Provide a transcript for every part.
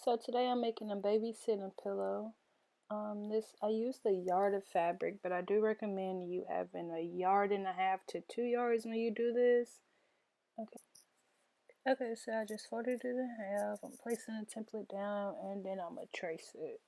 So today I'm making a babysitting pillow. I use the yard of fabric, but I do recommend you having a yard and a half to 2 yards when you do this. Okay. Okay, so I just folded it in half. I'm placing the template down and then I'm gonna trace it.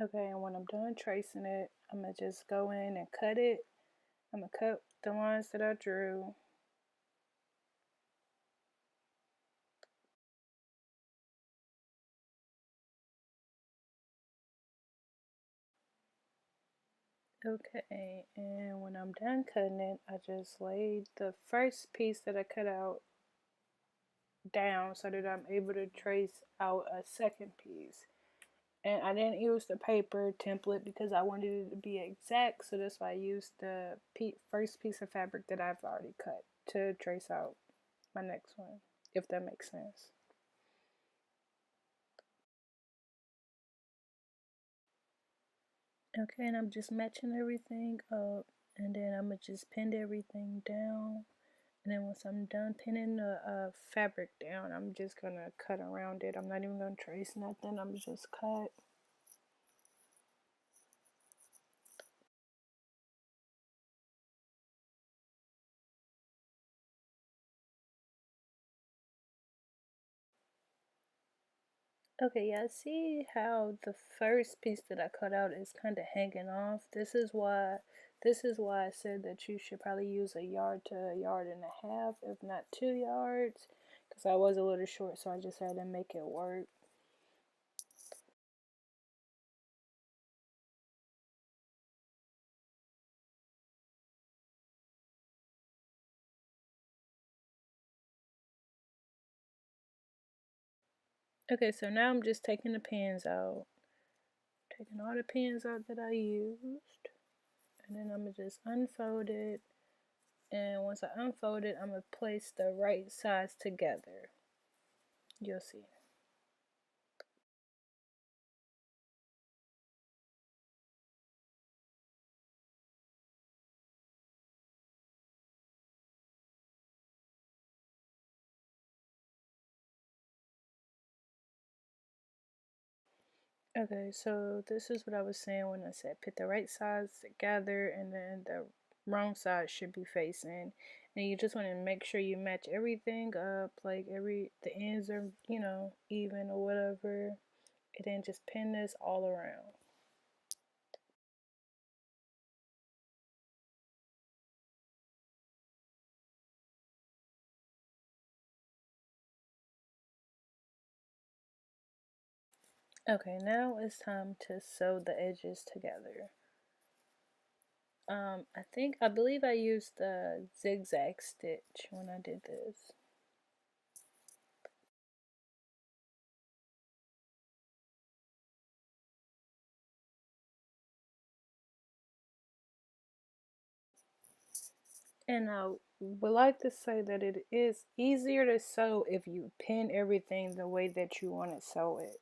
Okay, and when I'm done tracing it, I'm gonna just go in and cut it. I'm gonna cut the lines that I drew. Okay, and when I'm done cutting it, I just laid the first piece that I cut out down so that I'm able to trace out a second piece. And I didn't use the paper template because I wanted it to be exact, so that's why I used the first piece of fabric that I've already cut to trace out my next one, if that makes sense. Okay, and I'm just matching everything up, and then I'm gonna just pin everything down. And then once I'm done pinning the fabric down, I'm just gonna cut around it. I'm not even gonna trace nothing, I'm just cut. Okay, yeah, see how the first piece that I cut out is kind of hanging off. This is why I said that you should probably use a yard to a yard and a half, if not 2 yards, because I was a little short, so I just had to make it work. Okay, so now I'm just taking the pins out. Taking all the pins out that I used. And then I'm going to just unfold it. And once I unfold it, I'm going to place the right sides together. You'll see. Okay, so this is what I was saying when I said put the right sides together and then the wrong side should be facing. And you just want to make sure you match everything up, like the ends are, even or whatever. And then just pin this all around. Okay, now it's time to sew the edges together. I believe I used the zigzag stitch when I did this. And I would like to say that it is easier to sew if you pin everything the way that you want to sew it.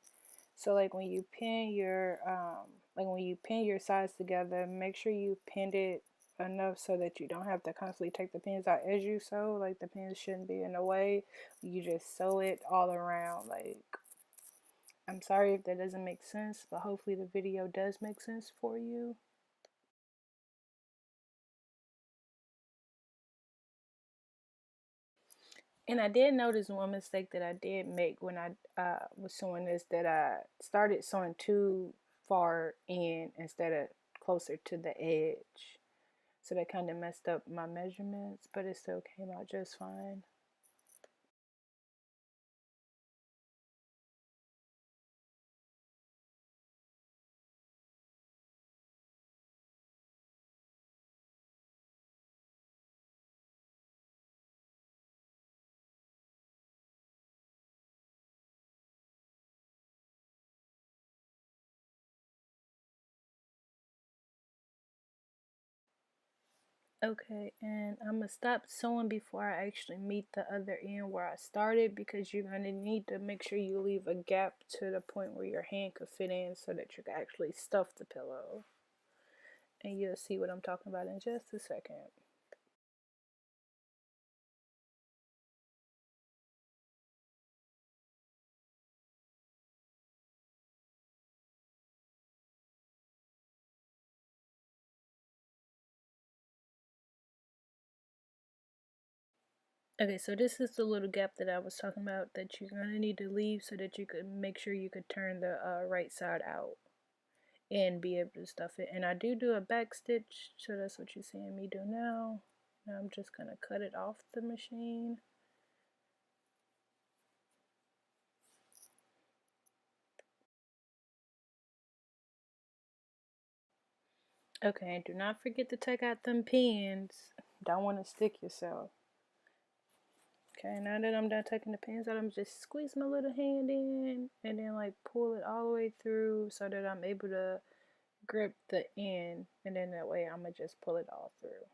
So like when you pin your sides together, make sure you pinned it enough so that you don't have to constantly take the pins out as you sew. Like the pins shouldn't be in the way. You just sew it all around. Like, I'm sorry if that doesn't make sense, but hopefully the video does make sense for you. And I did notice one mistake that I did make when I was sewing this, that I started sewing too far in instead of closer to the edge. So that kind of messed up my measurements, but it still came out just fine. Okay, and I'm gonna stop sewing before I actually meet the other end where I started, because you're gonna need to make sure you leave a gap to the point where your hand could fit in so that you can actually stuff the pillow. And you'll see what I'm talking about in just a second. Okay, so this is the little gap that I was talking about that you're gonna need to leave so that you could make sure you could turn the right side out and be able to stuff it. And I do a back stitch, so that's what you're seeing me do now. Now I'm just gonna cut it off the machine. Okay, and do not forget to take out them pins. Don't want to stick yourself. Okay, now that I'm done taking the pins out, I'm just squeeze my little hand in and then like pull it all the way through so that I'm able to grip the end, and then that way I'm gonna just pull it all through.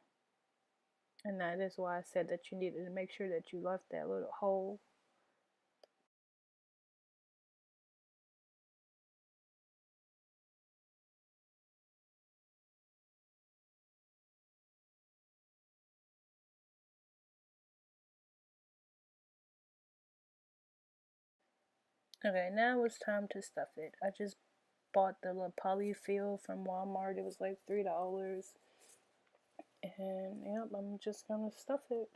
And that is why I said that you needed to make sure that you left that little hole. Okay, now it's time to stuff it. I just bought the little polyfill from Walmart. It was like $3. And yep, I'm just gonna stuff it.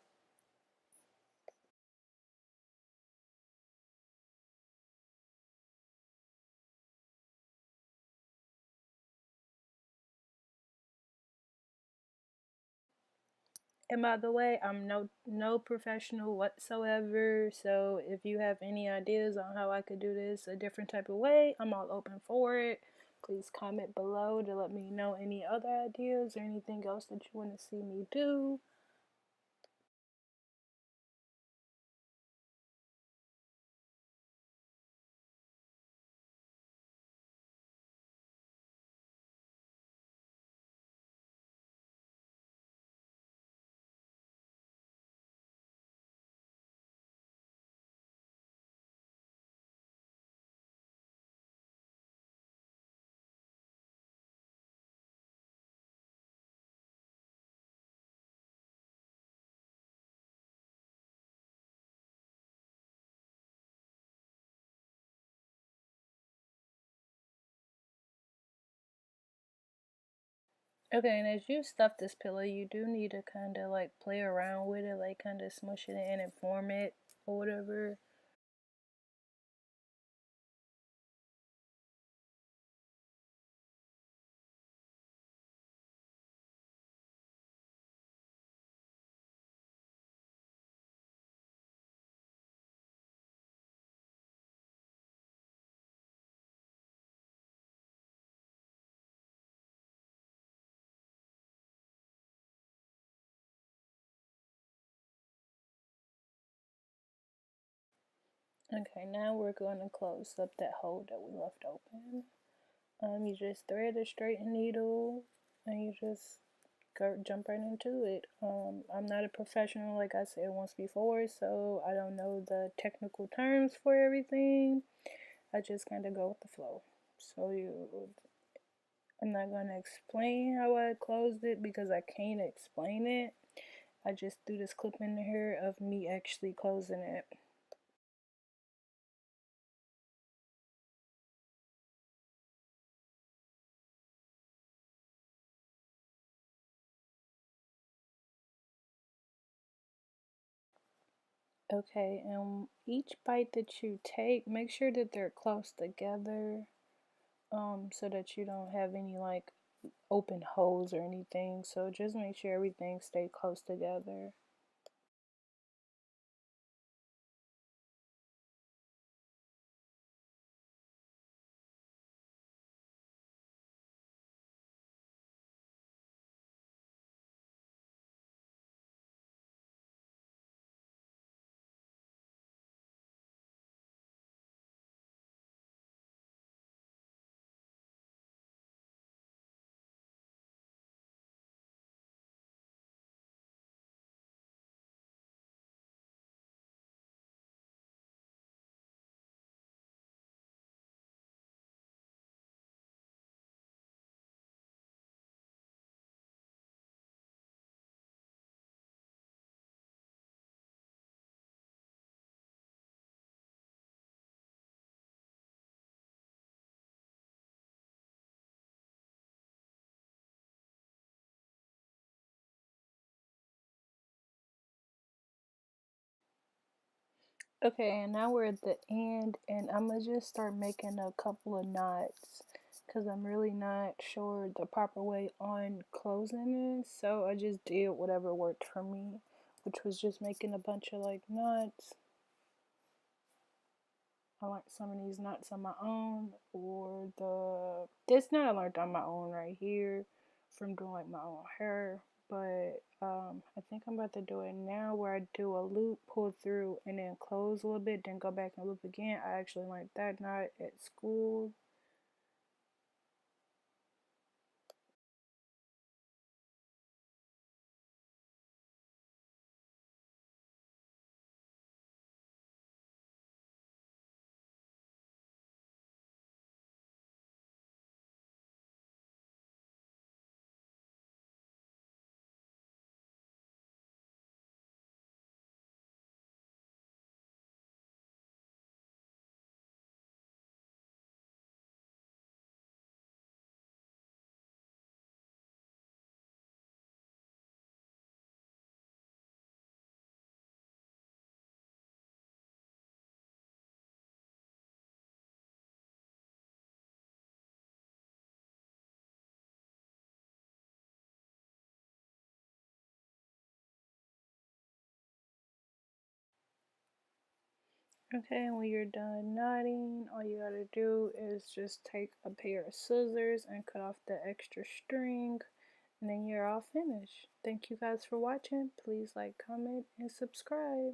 And by the way, I'm no professional whatsoever. So if you have any ideas on how I could do this a different type of way, I'm all open for it. Please comment below to let me know any other ideas or anything else that you want to see me do. Okay, and as you stuff this pillow, you do need to kind of like play around with it, like kind of smush it in and form it or whatever. Okay, now we're going to close up that hole that we left open. You just thread a straight needle and you just go jump right into it. I'm not a professional, like I said once before, so I don't know the technical terms for everything. I just kind of go with the flow. So I'm not gonna explain how I closed it because I can't explain it. I just threw this clip in here of me actually closing it. Okay, and each bite that you take, make sure that they're close together, so that you don't have any like open holes or anything. So just make sure everything stay close together. Okay, and now we're at the end, and I'm gonna just start making a couple of knots because I'm really not sure the proper way on closing this. So I just did whatever worked for me, which was just making a bunch of like knots. I learned some of these knots on my own, or this knot I learned on my own right here from doing like my own hair. But I think I'm about to do it now where I do a loop, pull through, and then close a little bit, then go back and loop again. I actually learned that knot at school. Okay, and when you're done knotting, all you gotta do is just take a pair of scissors and cut off the extra string, and then you're all finished. Thank you guys for watching. Please like, comment, and subscribe.